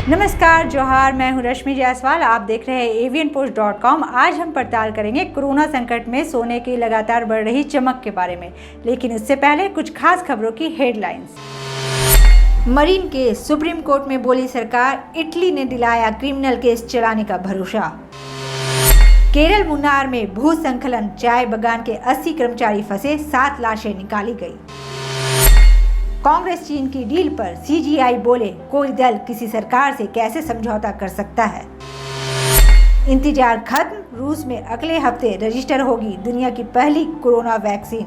नमस्कार, जोहार। मैं हूं रश्मि जायसवाल। आप देख रहे हैं avianpost.com। आज हम पड़ताल करेंगे कोरोना संकट में सोने की लगातार बढ़ रही चमक के बारे में, लेकिन उससे पहले कुछ खास खबरों की headlines. Marine case, supreme court में बोली सरकार, इटली ने दिलाया क्रिमिनल केस चलाने का भरोसा। केरल मुन्नार में भूस्खलन, चाय बागान के 80 कर्मचारी फंसे, 7 लाशें निकाली गई। कांग्रेस चीन की डील पर सीजीआई बोले, कोई दल किसी सरकार से कैसे समझौता कर सकता है। इंतजार खत्म, रूस में अगले हफ्ते रजिस्टर होगी दुनिया की पहली कोरोना वैक्सीन।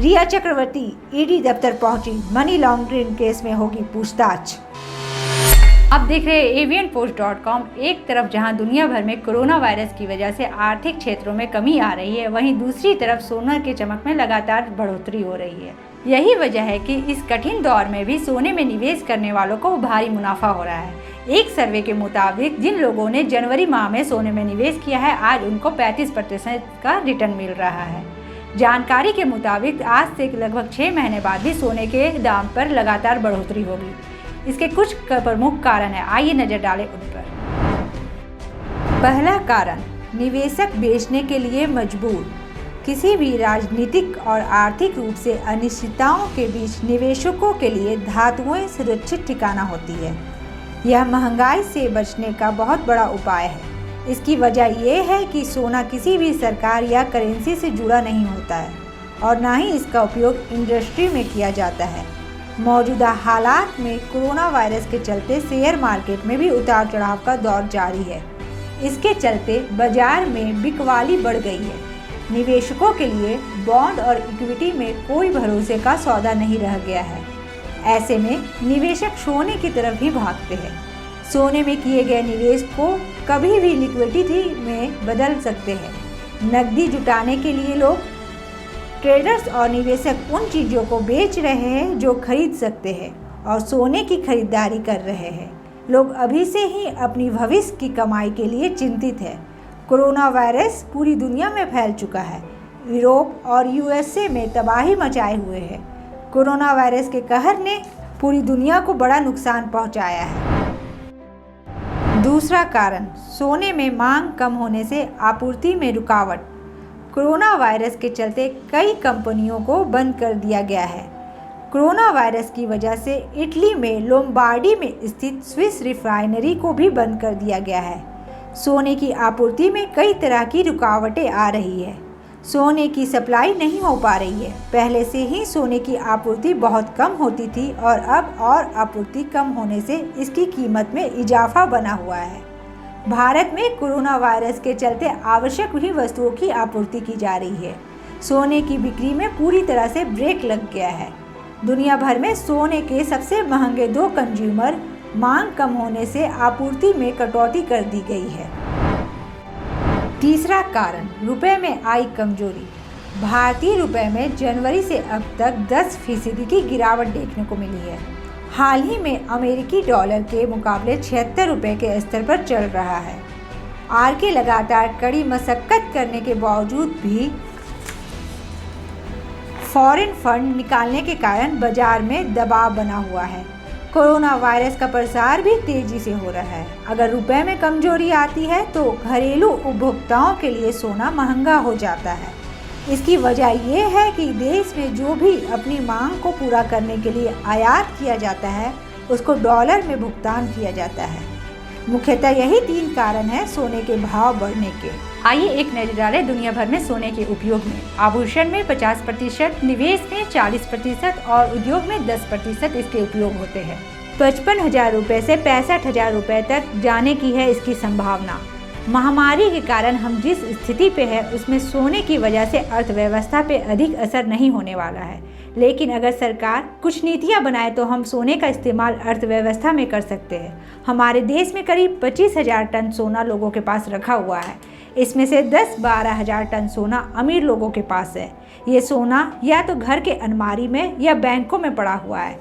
रिया चक्रवर्ती ईडी दफ्तर पहुंची, मनी लॉन्ड्रिंग केस में होगी पूछताछ। आप देख रहे हैं avianpost.com। एक तरफ जहां दुनिया भर में कोरोना वायरस की वजह से आर्थिक क्षेत्रों में कमी आ रही है, वहीं दूसरी तरफ सोना के चमक में लगातार बढ़ोतरी हो रही है। यही वजह है कि इस कठिन दौर में भी सोने में निवेश करने वालों को भारी मुनाफा हो रहा है। एक सर्वे के मुताबिक जिन लोगों ने जनवरी माह में सोने में निवेश किया है, आज उनको 35% का रिटर्न मिल रहा है। जानकारी के मुताबिक आज से लगभग 6 महीने बाद भी सोने के दाम पर लगातार बढ़ोतरी होगी। इसके कुछ प्रमुख कारण है, आइए नजर डालें उन पर। पहला कारण, निवेशक बेचने के लिए मजबूर। किसी भी राजनीतिक और आर्थिक रूप से अनिश्चितताओं के बीच निवेशकों के लिए धातुएं सुरक्षित ठिकाना होती है। यह महंगाई से बचने का बहुत बड़ा उपाय है। इसकी वजह यह है कि सोना किसी भी सरकार या करेंसी से जुड़ा नहीं होता है और ना ही इसका उपयोग इंडस्ट्री में किया जाता है। मौजूदा हालात में कोरोना वायरस के चलते शेयर मार्केट में भी उतार चढ़ाव का दौर जारी है। इसके चलते बाजार में बिकवाली बढ़ गई है। निवेशकों के लिए बॉन्ड और इक्विटी में कोई भरोसे का सौदा नहीं रह गया है। ऐसे में निवेशक सोने की तरफ ही भागते हैं। सोने में किए गए निवेश को कभी भी लिक्विडिटी में बदल सकते हैं। नकदी जुटाने के लिए लोग, ट्रेडर्स और निवेशक उन चीज़ों को बेच रहे हैं जो खरीद सकते हैं और सोने की खरीदारी कर रहे हैं। लोग अभी से ही अपनी भविष्य की कमाई के लिए चिंतित है। कोरोना वायरस पूरी दुनिया में फैल चुका है। यूरोप और यूएसए में तबाही मचाए हुए है। कोरोना वायरस के कहर ने पूरी दुनिया को बड़ा नुकसान पहुंचाया है। दूसरा कारण, सोने में मांग कम होने से आपूर्ति में रुकावट। कोरोना वायरस के चलते कई कंपनियों को बंद कर दिया गया है। कोरोना वायरस की वजह से इटली में लोम्बार्डी में स्थित स्विस रिफाइनरी को भी बंद कर दिया गया है। सोने की आपूर्ति में कई तरह की रुकावटें आ रही है। सोने की सप्लाई नहीं हो पा रही है। पहले से ही सोने की आपूर्ति बहुत कम होती थी और अब और आपूर्ति कम होने से इसकी कीमत में इजाफा बना हुआ है। भारत में कोरोना वायरस के चलते आवश्यक ही वस्तुओं की आपूर्ति की जा रही है। सोने की बिक्री में पूरी तरह से ब्रेक लग गया है। दुनिया भर में सोने के सबसे महंगे 2 कंज्यूमर मांग कम होने से आपूर्ति में कटौती कर दी गई है। तीसरा कारण, रुपए में आई कमजोरी। भारतीय रुपए में जनवरी से अब तक 10% की गिरावट देखने को मिली है। हाल ही में अमेरिकी डॉलर के मुकाबले 76 रुपये के स्तर पर चल रहा है। आरके लगातार कड़ी मशक्कत करने के बावजूद भी फॉरेन फंड निकालने के कारण बाजार में दबाव बना हुआ है। कोरोना वायरस का प्रसार भी तेजी से हो रहा है। अगर रुपए में कमजोरी आती है तो घरेलू उपभोक्ताओं के लिए सोना महंगा हो जाता है। इसकी वजह यह है कि देश में जो भी अपनी मांग को पूरा करने के लिए आयात किया जाता है, उसको डॉलर में भुगतान किया जाता है। मुख्यतः यही 3 कारण हैं सोने के भाव बढ़ने के। आइए एक नजर डालें दुनिया भर में सोने के उपयोग में। आभूषण में 50%, निवेश में 40% और उद्योग में 10% इसके उपयोग होते हैं। 55,000 रुपये से 65,000 रुपये तक जाने की है इसकी संभावना। महामारी के कारण हम जिस स्थिति पे है उसमें सोने की वजह से अर्थव्यवस्था पे अधिक असर नहीं होने वाला है, लेकिन अगर सरकार कुछ नीतियां बनाए तो हम सोने का इस्तेमाल अर्थव्यवस्था में कर सकते हैं। हमारे देश में करीब 25,000 टन सोना लोगों के पास रखा हुआ है। इसमें से 10-12 हज़ार टन सोना अमीर लोगों के पास है। ये सोना या तो घर के अलमारी में या बैंकों में पड़ा हुआ है।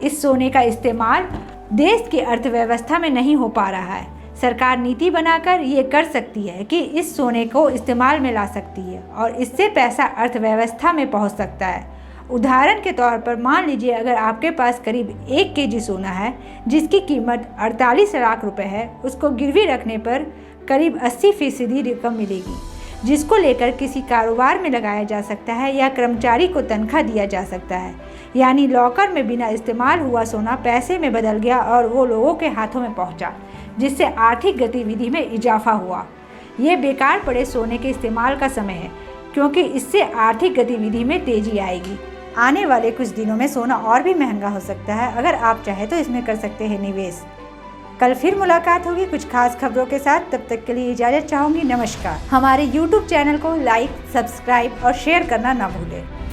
इस सोने का इस्तेमाल देश की अर्थव्यवस्था में नहीं हो पा रहा है। सरकार नीति बनाकर ये कर सकती है कि इस सोने को इस्तेमाल में ला सकती है और इससे पैसा अर्थव्यवस्था में पहुंच सकता है उदाहरण के तौर पर मान लीजिए अगर आपके पास करीब 1 केजी सोना है जिसकी कीमत 48 लाख रुपए है, उसको गिरवी रखने पर करीब 80% रकम मिलेगी, जिसको लेकर किसी कारोबार में लगाया जा सकता है या कर्मचारी को तनख्वाह दिया जा सकता है। यानी लॉकर में बिना इस्तेमाल हुआ सोना पैसे में बदल गया और वो लोगों के हाथों में पहुंचा, जिससे आर्थिक गतिविधि में इजाफा हुआ। ये बेकार पड़े सोने के इस्तेमाल का समय है, क्योंकि इससे आर्थिक गतिविधि में तेजी आएगी। आने वाले कुछ दिनों में सोना और भी महंगा हो सकता है। अगर आप चाहें तो इसमें कर सकते हैं निवेश। कल फिर मुलाकात होगी कुछ खास खबरों के साथ। तब तक के लिए इजाज़त चाहूँगी। नमस्कार। हमारे YouTube चैनल को लाइक, सब्सक्राइब और शेयर करना ना भूलें।